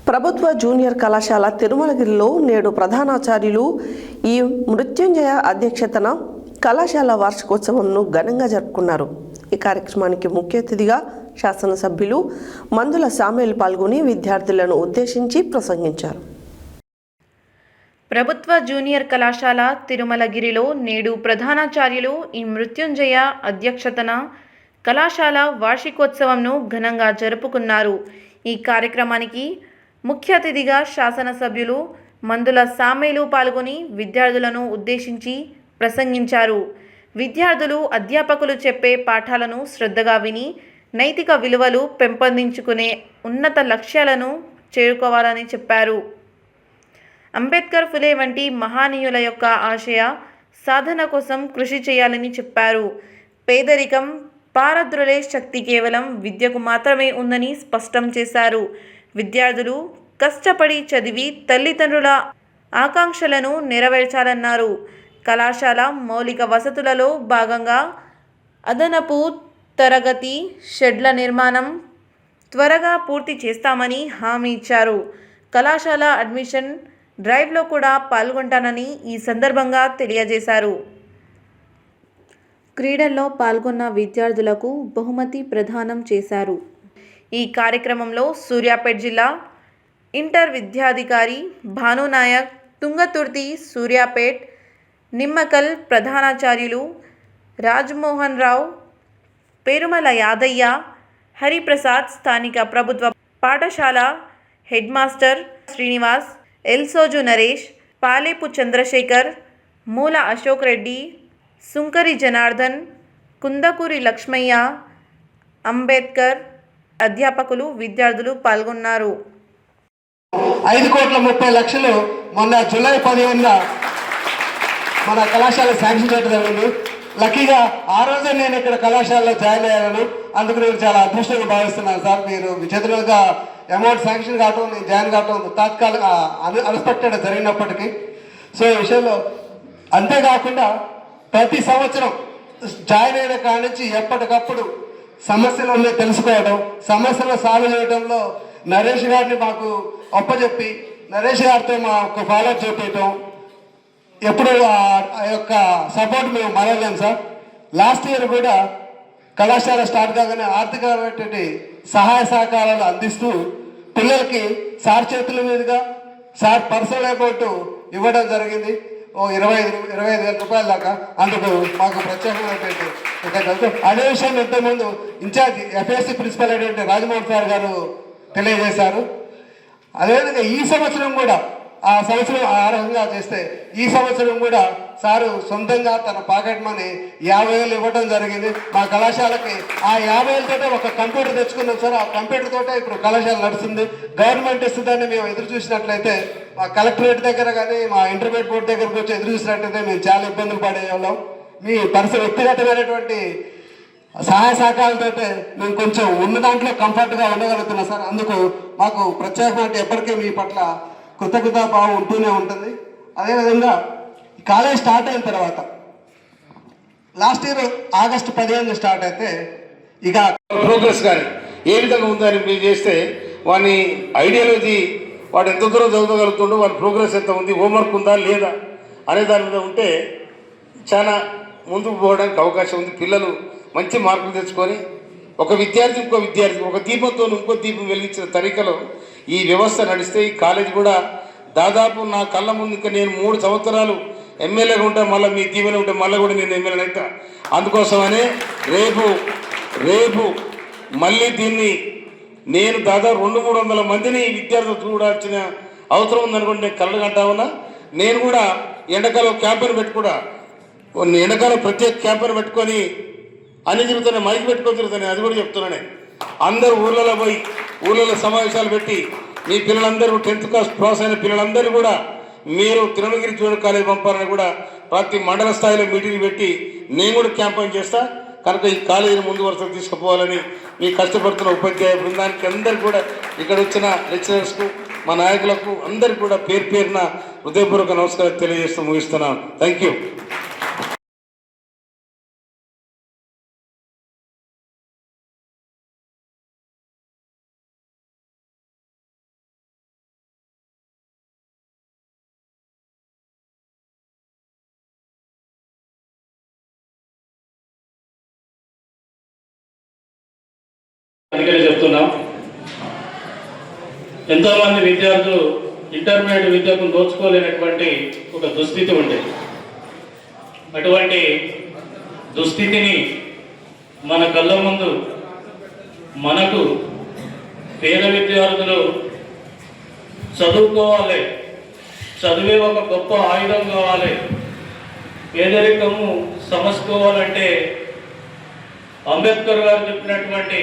ప్రభుత్వ జూనియర్ కళాశాల తిరుమలగిరిలో నేడు ప్రధానాచార్యులు ఈ మృత్యుంజయ అధ్యక్షతన కళాశాల వార్షికోత్సవంను ఘనంగా జరుపుకున్నారు. ఈ కార్యక్రమానికి ముఖ్య అతిథిగా శాసనసభ్యులు మందుల సామ్యూల్ పాల్గొని విద్యార్థులను ఉద్దేశించి ప్రసంగించారు. ప్రభుత్వ జూనియర్ కళాశాల తిరుమలగిరిలో నేడు ప్రధానాచార్యులు ఈ మృత్యుంజయ అధ్యక్షతన కళాశాల వార్షికోత్సవంను ఘనంగా జరుపుకున్నారు. ఈ కార్యక్రమానికి ముఖ్య అతిథిగా శాసనసభ్యులు మందుల సామ్యూల్ పాల్గొని విద్యార్థులను ఉద్దేశించి ప్రసంగించారు. విద్యార్థులు అధ్యాపకులు చెప్పే పాఠాలను శ్రద్ధగా విని నైతిక విలువలు పెంపొందించుకునే ఉన్నత లక్ష్యాలను చేరుకోవాలని చెప్పారు. అంబేద్కర్, ఫులే వంటి మహనీయుల యొక్క ఆశయ సాధన కోసం కృషి చేయాలని చెప్పారు. పేదరికం పారద్రోలే శక్తి కేవలం విద్యకు మాత్రమే ఉందని స్పష్టం చేశారు. విద్యార్థులు కష్టపడి చదివి తల్లిదండ్రుల ఆకాంక్షలను నెరవేర్చాలన్నారు. కళాశాల మౌలిక వసతులలో భాగంగా అదనపు తరగతి షెడ్ల నిర్మాణం త్వరగా పూర్తి చేస్తామని హామీ ఇచ్చారు. కళాశాల అడ్మిషన్ డ్రైవ్లో కూడా పాల్గొంటానని ఈ సందర్భంగా తెలియజేశారు. క్రీడల్లో పాల్గొన్న విద్యార్థులకు బహుమతి ప్రదానం చేశారు. ఈ కార్యక్రమంలో సూర్యాపేట జిల్లా ఇంటర్ విద్యాధికారి భానునాయక్, తుంగతుర్తి, సూర్యాపేట్, నిమ్మకల్ ప్రధానాచార్యులు రాజ్మోహన్ రావు, పేరుమల యాదయ్య, హరిప్రసాద్, స్థానిక ప్రభుత్వ పాఠశాల హెడ్ మాస్టర్ శ్రీనివాస్, ఎల్సోజు నరేష్, పాలేపు చంద్రశేఖర్, మూల అశోక్ రెడ్డి, సుంకరి జనార్దన్, కుందకూరి లక్ష్మయ్య, అంబేద్కర్, అధ్యాపకులు, విద్యార్థులు పాల్గొన్నారు. 5,30,00,000 మొన్న జూలై 15న మన కళాశాల శాంక్షన్ చేయడం జరిగింది. లక్కీగా ఆ రోజే నేను ఇక్కడ కళాశాలలో జాయిన్ అయ్యాను. అందుకు నేను చాలా అదృష్టంగా భావిస్తున్నాను సార్. మీరు మీ చేతులుగా అమౌంట్ శాంక్షన్ కావటం, నేను జాయిన్ కావటం తాత్కాలిక అన్ఎక్స్పెక్టెడ్ జరిగినప్పటికీ. సో ఈ విషయంలో అంతేకాకుండా ప్రతి సంవత్సరం జాయిన్ అయిన కాడి నుంచి ఎప్పటికప్పుడు సమస్యలు ఉన్నాయి తెలుసుకోవడం, సమస్యలు సాల్వ్ చేయడంలో నరేష్ గారిని మాకు ఒప్పచెప్పి నరేష్ గారితో మాకు ఫాలోఅప్ చేపించడం, ఎప్పుడు ఆ యొక్క సపోర్ట్ మేము మరవలేము సార్. లాస్ట్ ఇయర్ కూడా కళాశాల స్టార్ట్ కాగానే ఆర్థికమైనటువంటి సహాయ సహకారాలు అందిస్తూ పిల్లలకి సార్ చేతుల మీదుగా సార్ పర్సనల్ అకౌంట్ ఇవ్వడం జరిగింది. 25,000 రూపాయల దాకా. అందుకు మాకు ప్రత్యేకమైనటువంటి అదే విషయాన్ని ఇంతకుముందు ఇన్ఛార్జ్ ఎఫ్ఎస్సి ప్రిన్సిపల్ అయినటువంటి రాజమోహన్ సార్ గారు తెలియజేశారు. అదేవిధంగా ఈ సంవత్సరం కూడా ఆ సంవత్సరం ఆ రకంగా చేస్తే ఈ సంవత్సరం కూడా సారు సొంతంగా తన పాకెట్ మనీ 50,000 ఇవ్వడం జరిగింది మా కళాశాలకి. ఆ 50,000 ఒక కంప్యూటర్ తెచ్చుకున్నాం సార్. ఆ కంప్యూటర్ తోటే ఇప్పుడు కళాశాల నడుస్తుంది. గవర్నమెంట్ ఇస్తుందని మేము ఎదురు చూసినట్లయితే మా కలెక్టరేట్ దగ్గర కానీ మా ఇంటర్మీడియట్ బోర్డు దగ్గరకు వచ్చి ఎదురు చూసినట్లయితే మేము చాలా ఇబ్బందులు పడేవాళ్ళం. మీ వ్యక్తిగతమైనటువంటి సహాయ సహకారాలతో మేము కొంచెం ఉన్న దాంట్లో కంఫర్ట్గా ఉండగలుగుతున్నాం సార్. అందుకు మాకు ప్రత్యేకమైన ఎప్పటికీ మీ పట్ల కృతజ్ఞతాభావం ఉంటూనే ఉంటుంది. అదేవిధంగా కాలేజ్ స్టార్ట్ అయిన తర్వాత లాస్ట్ ఇయర్ ఆగస్టు 15 స్టార్ట్ అయితే ఇక ప్రోగ్రెస్ కానీ ఏ విధంగా ఉందని మీరు చేస్తే వాని ఐడియాలజీ వాడు ఎంత దూరం చదవగలుగుతుండో, వాడి ప్రోగ్రెస్ ఎంత ఉంది, హోంవర్క్ ఉందా లేదా అనే దాని మీద ఉంటే చాలా ముందుకు పోవడానికి అవకాశం ఉంది. పిల్లలు మంచి మార్కులు తెచ్చుకొని ఒక విద్యార్థి ఇంకో విద్యార్థి ఒక దీపంతో ఇంకో దీపం వెలిగించిన తరీకలో ఈ వ్యవస్థ నడిస్తే ఈ కాలేజ్ కూడా దాదాపు నా కళ్ళ ముందు ఇంకా నేను 3 సంవత్సరాలు ఎమ్మెల్యేగా ఉంటా, మళ్ళీ మీ దీవెన ఉంటే మళ్ళీ కూడా నేను ఎమ్మెల్యేని అవుతా. అందుకోసమనే రేపు మళ్ళీ దీన్ని నేను దాదాపు 200-300 మందిని విద్యార్థులు చూడాల్సిన అవసరం ఉందనుకోండి. నేను కళ్ళు కంటా ఉన్నా. నేను కూడా ఎండాకాలం క్యాంపెయిన్ పెట్టుకున్నా, ఎండాకాలం ప్రత్యేక క్యాంపెయిన్ పెట్టుకొని అన్ని తిరుగుతున్నాయి, మైక్ పెట్టుకొని తిరుగుతున్నాయి. అది కూడా చెప్తున్నానే. అందరూ ఊళ్ళలో పోయి ఊళ్ళలో సమావేశాలు పెట్టి మీ పిల్లలందరూ 10th క్లాస్ పాస్ అయిన పిల్లలందరూ కూడా మీరు తిరుమలగిరి జూనియర్ కాలేజ్ పంపాలని కూడా ప్రతి మండల స్థాయిలో మీటింగ్ పెట్టి నేను కూడా క్యాంపెయిన్ చేస్తా. కనుక ఈ కాలేజీని ముందు వరుసకు తీసుకుపోవాలని మీ కష్టపడుతున్న ఉపాధ్యాయ బృందానికి అందరికీ కూడా ఇక్కడ వచ్చిన లెక్చరర్స్కు మా నాయకులకు అందరికీ కూడా పేరున హృదయపూర్వక నమస్కారం తెలియజేస్తూ ముగిస్తున్నాను. Thank you. అందుకనే చెప్తున్నాం. ఎంతోమంది విద్యార్థులు ఇంటర్మీడియట్ విద్యకు నోచుకోలేనటువంటి ఒక దుస్థితి ఉండేది. అటువంటి దుస్థితిని మన కళ్ళ ముందు మనకు పేద విద్యార్థులు చదువుకోవాలి, చదివే ఒక గొప్ప ఆయుధం కావాలి, పేదరికము సమస్కోవాలంటే అంబేద్కర్ గారు చెప్పినటువంటి